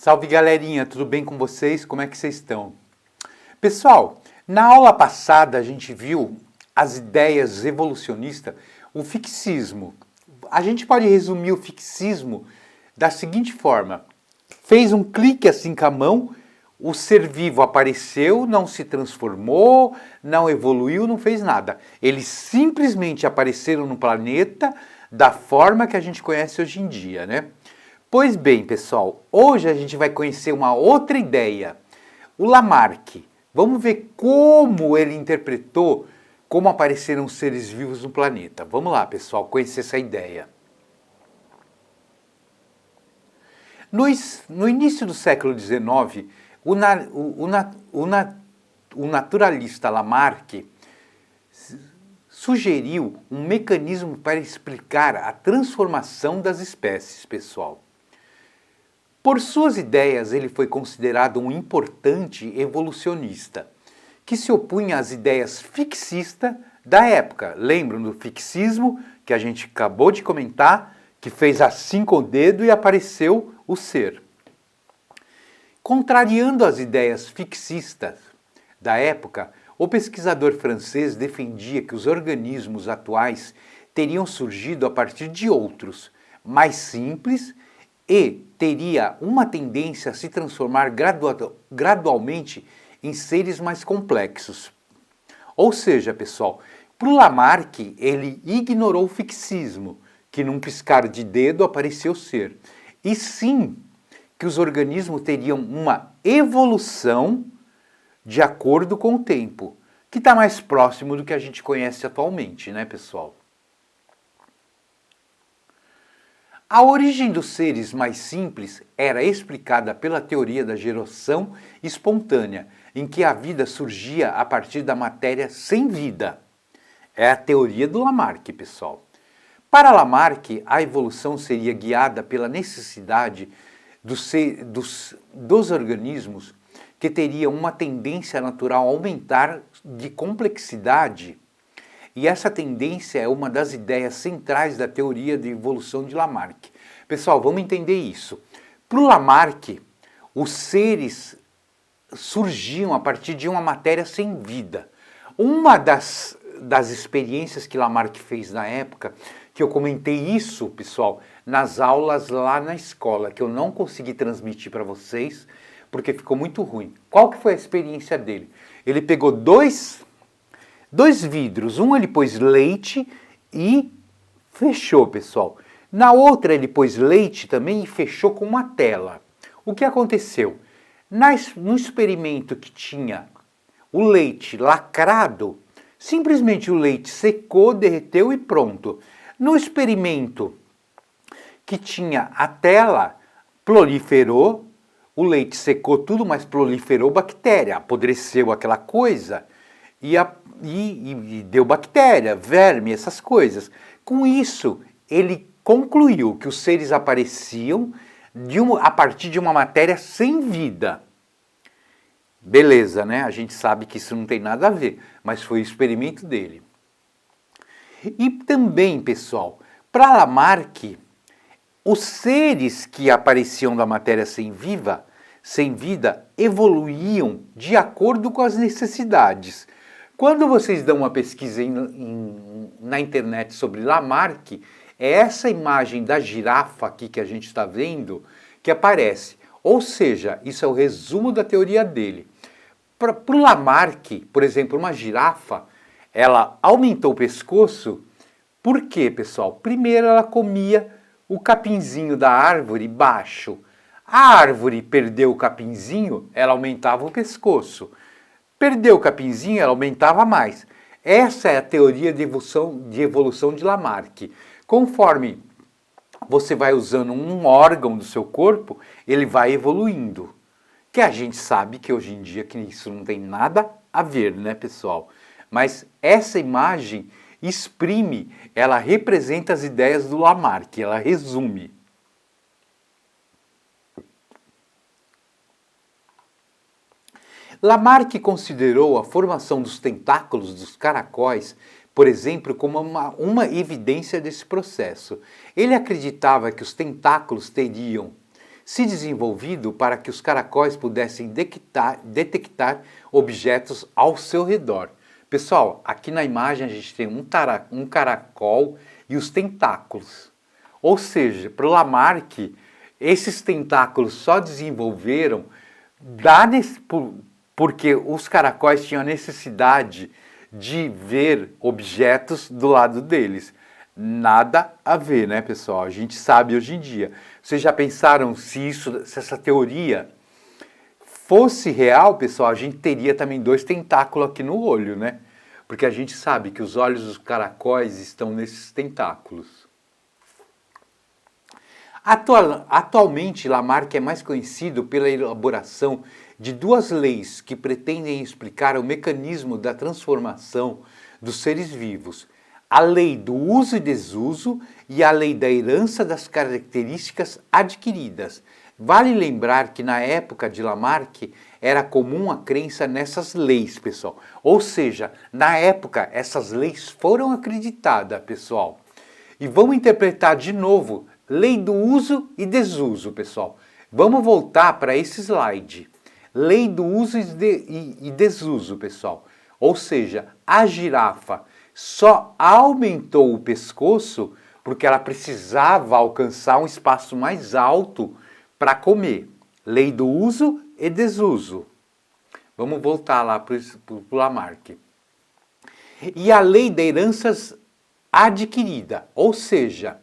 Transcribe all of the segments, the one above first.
Salve galerinha, tudo bem com vocês? Como é que vocês estão? Pessoal, na aula passada a gente viu as ideias evolucionistas, o fixismo. A gente pode resumir o fixismo da seguinte forma: fez um clique assim com a mão, o ser vivo apareceu, não se transformou, não evoluiu, não fez nada. Eles simplesmente apareceram no planeta da forma que a gente conhece hoje em dia, né? Pois bem, pessoal, hoje a gente vai conhecer uma outra ideia, o Lamarck. Vamos ver como ele interpretou como apareceram os seres vivos no planeta. Vamos lá, pessoal, conhecer essa ideia. No início do século XIX, o naturalista Lamarck sugeriu um mecanismo para explicar a transformação das espécies, pessoal. Por suas ideias, ele foi considerado um importante evolucionista, que se opunha às ideias fixistas da época. Lembram do fixismo, que a gente acabou de comentar, que fez assim com o dedo e apareceu o ser. Contrariando as ideias fixistas da época, o pesquisador francês defendia que os organismos atuais teriam surgido a partir de outros, mais simples, e teria uma tendência a se transformar gradualmente em seres mais complexos. Ou seja, pessoal, para o Lamarck, ele ignorou o fixismo, que num piscar de dedo apareceu o ser, e sim que os organismos teriam uma evolução de acordo com o tempo, que está mais próximo do que a gente conhece atualmente, né, pessoal? A origem dos seres mais simples era explicada pela teoria da geração espontânea, em que a vida surgia a partir da matéria sem vida. É a teoria do Lamarck, pessoal. Para Lamarck, a evolução seria guiada pela necessidade dos organismos que teriam uma tendência natural a aumentar de complexidade. E essa tendência é uma das ideias centrais da teoria de evolução de Lamarck. Pessoal, vamos entender isso. Para o Lamarck, os seres surgiam a partir de uma matéria sem vida. Uma das experiências que Lamarck fez na época, que eu comentei isso, pessoal, nas aulas lá na escola, que eu não consegui transmitir para vocês, porque ficou muito ruim. Qual que foi a experiência dele? Ele pegou dois vidros, um ele pôs leite e fechou, pessoal. Na outra ele pôs leite também e fechou com uma tela. O que aconteceu? No experimento que tinha o leite lacrado, simplesmente o leite secou, derreteu e pronto. No experimento que tinha a tela, proliferou, o leite secou tudo, mas proliferou bactéria, apodreceu aquela coisa e deu bactéria, verme, essas coisas. Com isso, ele concluiu que os seres apareciam a partir de uma matéria sem vida. Beleza, né? A gente sabe que isso não tem nada a ver, mas foi o experimento dele. E também, pessoal, para Lamarck, os seres que apareciam da matéria sem vida, evoluíam de acordo com as necessidades. Quando vocês dão uma pesquisa na internet sobre Lamarck, é essa imagem da girafa aqui que a gente está vendo que aparece. Ou seja, isso é o resumo da teoria dele. Para o Lamarck, por exemplo, uma girafa, ela aumentou o pescoço. Por quê, pessoal? Primeiro ela comia o capinzinho da árvore baixo. A árvore perdeu o capinzinho, ela aumentava o pescoço. Perdeu o capinzinho, ela aumentava mais. Essa é a teoria de evolução de Lamarck. Conforme você vai usando um órgão do seu corpo, ele vai evoluindo. Que a gente sabe que hoje em dia que isso não tem nada a ver, né, pessoal? Mas essa imagem exprime, ela representa as ideias do Lamarck, ela resume. Lamarck considerou a formação dos tentáculos dos caracóis, por exemplo, como uma evidência desse processo. Ele acreditava que os tentáculos teriam se desenvolvido para que os caracóis pudessem detectar objetos ao seu redor. Pessoal, aqui na imagem a gente tem um caracol e os tentáculos. Ou seja, para o Lamarck, esses tentáculos só desenvolveram porque os caracóis tinham a necessidade de ver objetos do lado deles. Nada a ver, né, pessoal? A gente sabe hoje em dia. Vocês já pensaram se essa teoria fosse real, pessoal? A gente teria também 2 tentáculos aqui no olho, né? Porque a gente sabe que os olhos dos caracóis estão nesses tentáculos. Atualmente, Lamarck é mais conhecido pela elaboração de 2 leis que pretendem explicar o mecanismo da transformação dos seres vivos: a lei do uso e desuso e a lei da herança das características adquiridas. Vale lembrar que na época de Lamarck era comum a crença nessas leis, pessoal. Ou seja, na época essas leis foram acreditadas, pessoal. E vamos interpretar de novo lei do uso e desuso, pessoal. Vamos voltar para esse slide. Lei do uso e desuso, pessoal. Ou seja, a girafa só aumentou o pescoço porque ela precisava alcançar um espaço mais alto para comer. Lei do uso e desuso. Vamos voltar lá para o Lamarck. E a lei da herança adquirida, ou seja,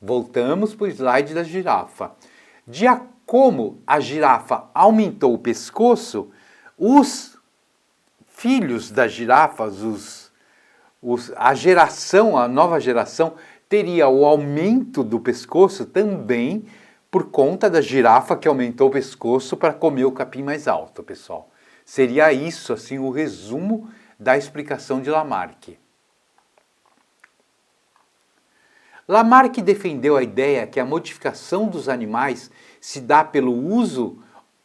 voltamos para o slide da girafa. Como a girafa aumentou o pescoço, os filhos das girafas, a nova geração, teria o aumento do pescoço também por conta da girafa que aumentou o pescoço para comer o capim mais alto, pessoal. Seria isso, assim, o resumo da explicação de Lamarck. Lamarck defendeu a ideia que a modificação dos animais se dá pelo uso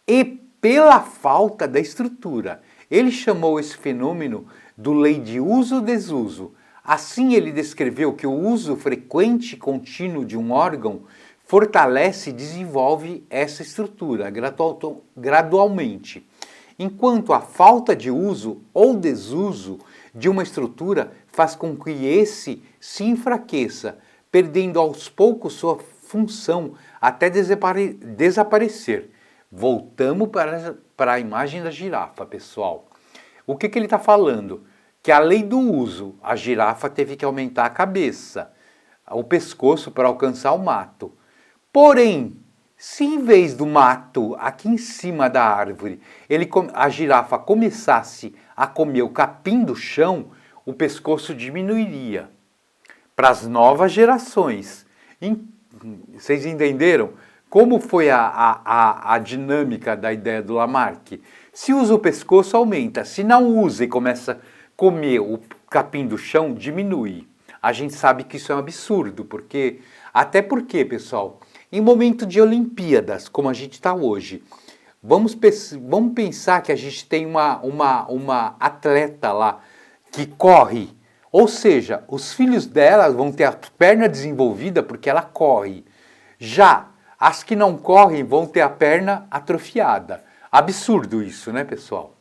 e pela falta da estrutura. Ele chamou esse fenômeno do lei de uso-desuso. Assim, ele descreveu que o uso frequente e contínuo de um órgão fortalece e desenvolve essa estrutura gradualmente, enquanto a falta de uso ou desuso de uma estrutura faz com que esse se enfraqueça, perdendo aos poucos sua função até desaparecer. Voltamos para a imagem da girafa, pessoal. O que ele está falando? Que a lei do uso, a girafa teve que aumentar a cabeça, o pescoço para alcançar o mato. Porém, se em vez do mato, aqui em cima da árvore, a girafa começasse a comer o capim do chão, o pescoço diminuiria. Para as novas gerações. Vocês entenderam? Como foi a dinâmica da ideia do Lamarck? Se usa o pescoço, aumenta. Se não usa e começa a comer o capim do chão, diminui. A gente sabe que isso é um absurdo, até porque, pessoal, em momento de Olimpíadas, como a gente está hoje, vamos pensar que a gente tem uma atleta lá que corre. Ou seja, os filhos dela vão ter a perna desenvolvida porque ela corre. Já as que não correm vão ter a perna atrofiada. Absurdo isso, né, pessoal?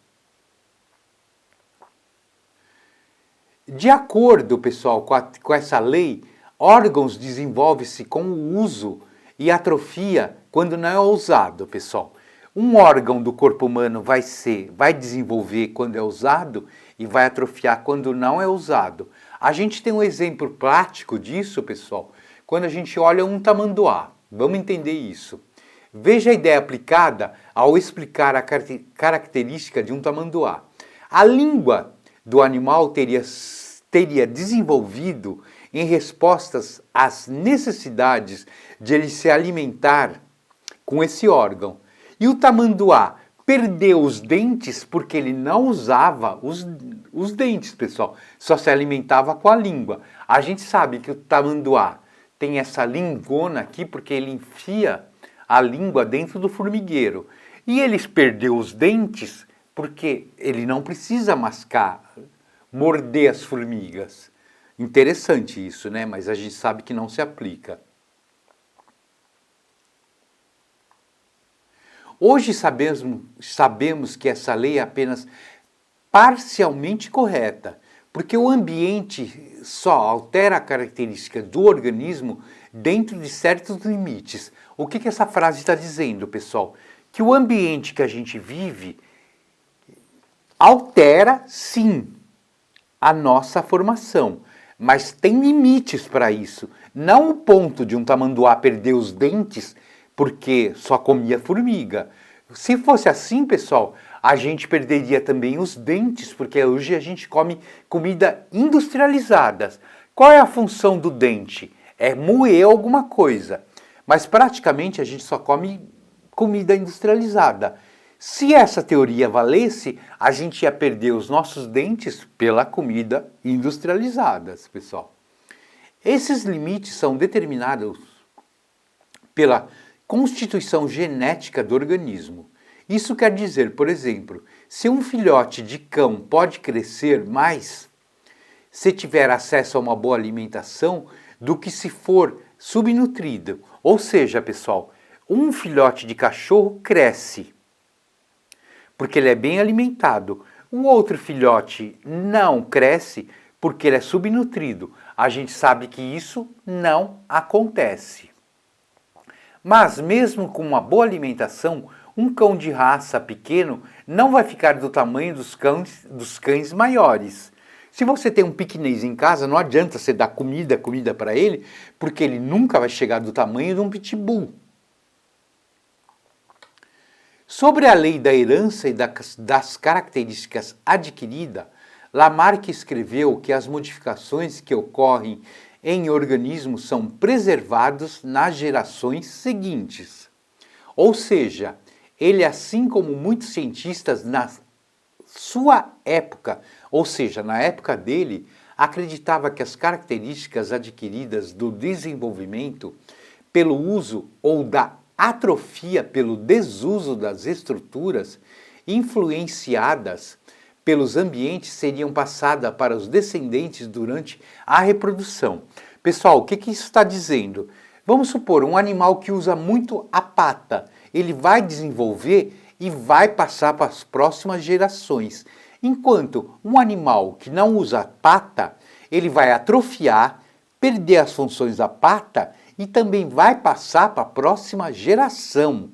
De acordo, pessoal, com essa lei, órgãos desenvolvem-se com o uso e atrofia quando não é usado, pessoal. Um órgão do corpo humano vai desenvolver quando é usado e vai atrofiar quando não é usado. A gente tem um exemplo prático disso, pessoal, quando a gente olha um tamanduá. Vamos entender isso. Veja a ideia aplicada ao explicar a característica de um tamanduá. A língua do animal teria desenvolvido em respostas às necessidades de ele se alimentar com esse órgão. E o tamanduá perdeu os dentes porque ele não usava os dentes, pessoal. Só se alimentava com a língua. A gente sabe que o tamanduá tem essa lingona aqui porque ele enfia a língua dentro do formigueiro. E ele perdeu os dentes porque ele não precisa mascar, morder as formigas. Interessante isso, né? Mas a gente sabe que não se aplica. Hoje sabemos que essa lei é apenas parcialmente correta, porque o ambiente só altera a característica do organismo dentro de certos limites. O que essa frase está dizendo, pessoal? Que o ambiente que a gente vive altera, sim, a nossa formação, mas tem limites para isso. Não o ponto de um tamanduá perder os dentes porque só comia formiga. Se fosse assim, pessoal, a gente perderia também os dentes, porque hoje a gente come comida industrializada. Qual é a função do dente? É moer alguma coisa, mas praticamente a gente só come comida industrializada. Se essa teoria valesse, a gente ia perder os nossos dentes pela comida industrializada, pessoal. Esses limites são determinados pela constituição genética do organismo. Isso quer dizer, por exemplo, se um filhote de cão pode crescer mais se tiver acesso a uma boa alimentação do que se for subnutrido. Ou seja, pessoal, um filhote de cachorro cresce porque ele é bem alimentado. Um outro filhote não cresce porque ele é subnutrido. A gente sabe que isso não acontece. Mas mesmo com uma boa alimentação, um cão de raça pequeno não vai ficar do tamanho dos cães maiores. Se você tem um piquinês em casa, não adianta você dar comida para ele, porque ele nunca vai chegar do tamanho de um pitbull. Sobre a lei da herança e das características adquiridas, Lamarck escreveu que as modificações que ocorrem em organismos são preservados nas gerações seguintes. Ou seja, ele, assim como muitos cientistas na sua época, ou seja, na época dele, acreditava que as características adquiridas do desenvolvimento pelo uso ou da atrofia pelo desuso das estruturas influenciadas pelos ambientes seriam passadas para os descendentes durante a reprodução. Pessoal, o que isso está dizendo? Vamos supor, um animal que usa muito a pata, ele vai desenvolver e vai passar para as próximas gerações. Enquanto um animal que não usa a pata, ele vai atrofiar, perder as funções da pata e também vai passar para a próxima geração.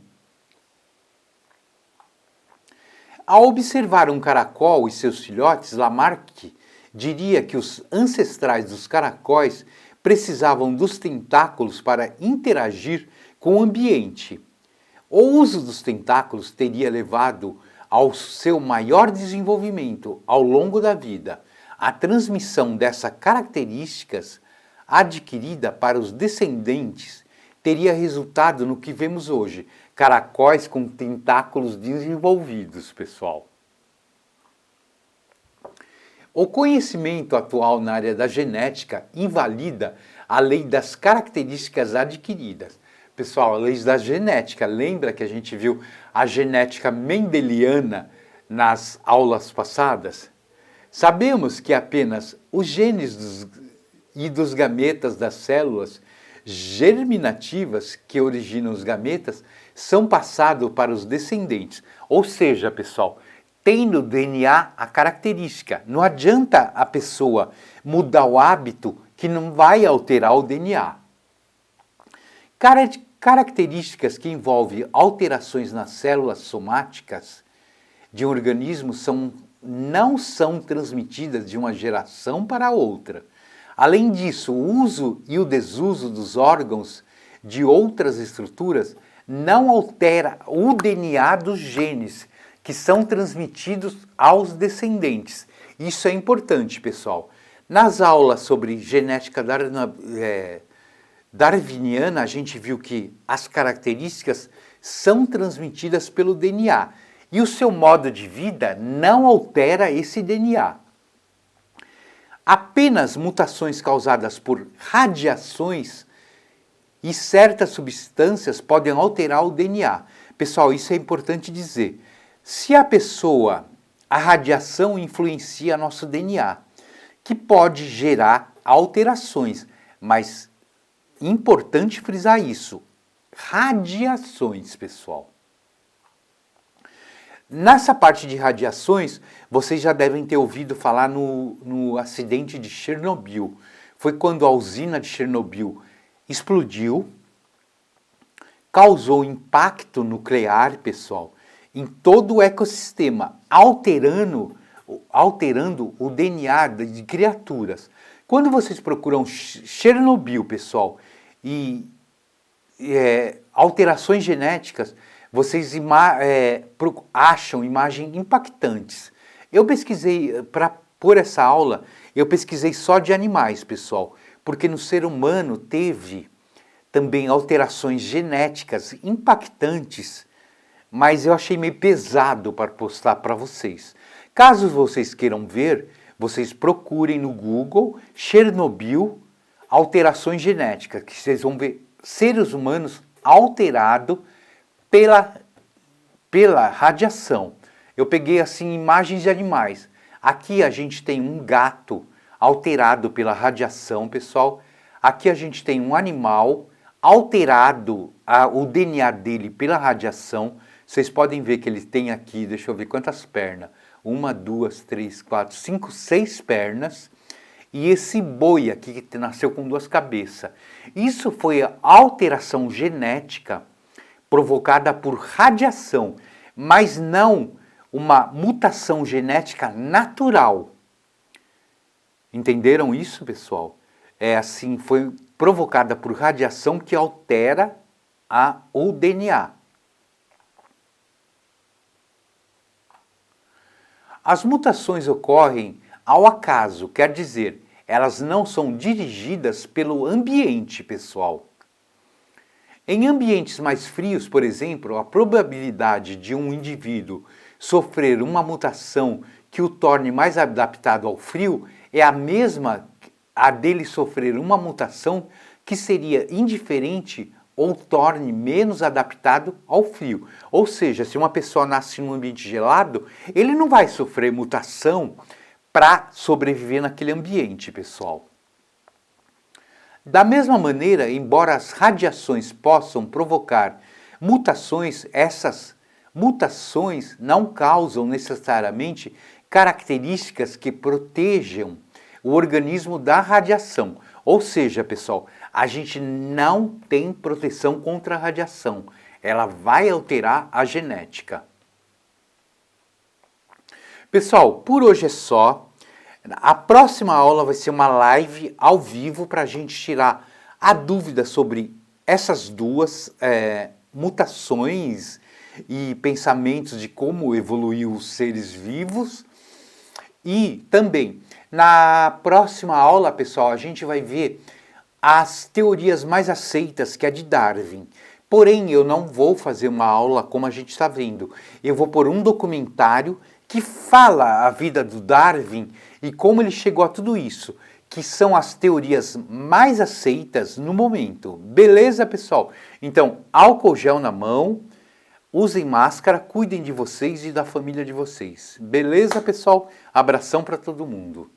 Ao observar um caracol e seus filhotes, Lamarck diria que os ancestrais dos caracóis precisavam dos tentáculos para interagir com o ambiente. O uso dos tentáculos teria levado ao seu maior desenvolvimento ao longo da vida. A transmissão dessas características adquirida para os descendentes teria resultado no que vemos hoje, caracóis com tentáculos desenvolvidos, pessoal. O conhecimento atual na área da genética invalida a lei das características adquiridas. Pessoal, a lei da genética, lembra que a gente viu a genética mendeliana nas aulas passadas? Sabemos que apenas os genes dos gametas das células germinativas que originam os gametas são passados para os descendentes. Ou seja, pessoal, tem no DNA a característica. Não adianta a pessoa mudar o hábito que não vai alterar o DNA. Características que envolvem alterações nas células somáticas de um organismo não são transmitidas de uma geração para outra. Além disso, o uso e o desuso dos órgãos de outras estruturas não altera o DNA dos genes que são transmitidos aos descendentes. Isso é importante, pessoal. Nas aulas sobre genética darwiniana, a gente viu que as características são transmitidas pelo DNA e o seu modo de vida não altera esse DNA. Apenas mutações causadas por radiações e certas substâncias podem alterar o DNA. Pessoal, isso é importante dizer. Se a radiação influencia nosso DNA, que pode gerar alterações, mas importante frisar isso, radiações, pessoal. Nessa parte de radiações, vocês já devem ter ouvido falar no acidente de Chernobyl. Foi quando a usina de Chernobyl explodiu, causou impacto nuclear, pessoal, em todo o ecossistema, alterando o DNA de criaturas. Quando vocês procuram Chernobyl, pessoal, e alterações genéticas, vocês acham imagens impactantes. Eu pesquisei, para pôr essa aula, eu pesquisei só de animais, pessoal, porque no ser humano teve também alterações genéticas impactantes, mas eu achei meio pesado para postar para vocês. Caso vocês queiram ver, vocês procurem no Google Chernobyl alterações genéticas, que vocês vão ver seres humanos alterados pela radiação. Eu peguei assim imagens de animais. Aqui a gente tem um gato alterado pela radiação, pessoal. Aqui a gente tem um animal alterado, o DNA dele pela radiação. Vocês podem ver que ele tem aqui, deixa eu ver quantas pernas. 1, 2, 3, 4, 5, 6 pernas. E esse boi aqui que nasceu com 2 cabeças. Isso foi a alteração genética provocada por radiação, mas não uma mutação genética natural. Entenderam isso, pessoal? É assim, foi provocada por radiação que altera o DNA. As mutações ocorrem ao acaso, quer dizer, elas não são dirigidas pelo ambiente, pessoal. Em ambientes mais frios, por exemplo, a probabilidade de um indivíduo sofrer uma mutação que o torne mais adaptado ao frio é a mesma a dele sofrer uma mutação que seria indiferente ou torne menos adaptado ao frio. Ou seja, se uma pessoa nasce num ambiente gelado, ele não vai sofrer mutação para sobreviver naquele ambiente, pessoal. Da mesma maneira, embora as radiações possam provocar mutações, essas mutações não causam necessariamente características que protejam o organismo da radiação. Ou seja, pessoal, a gente não tem proteção contra a radiação. Ela vai alterar a genética. Pessoal, por hoje é só. A próxima aula vai ser uma live ao vivo para a gente tirar a dúvida sobre essas duas mutações e pensamentos de como evoluiu os seres vivos. E também, na próxima aula, pessoal, a gente vai ver as teorias mais aceitas, que é a de Darwin. Porém, eu não vou fazer uma aula como a gente está vendo. Eu vou pôr um documentário que fala a vida do Darwin e como ele chegou a tudo isso, que são as teorias mais aceitas no momento. Beleza, pessoal? Então, álcool gel na mão, usem máscara, cuidem de vocês e da família de vocês. Beleza, pessoal? Abração para todo mundo.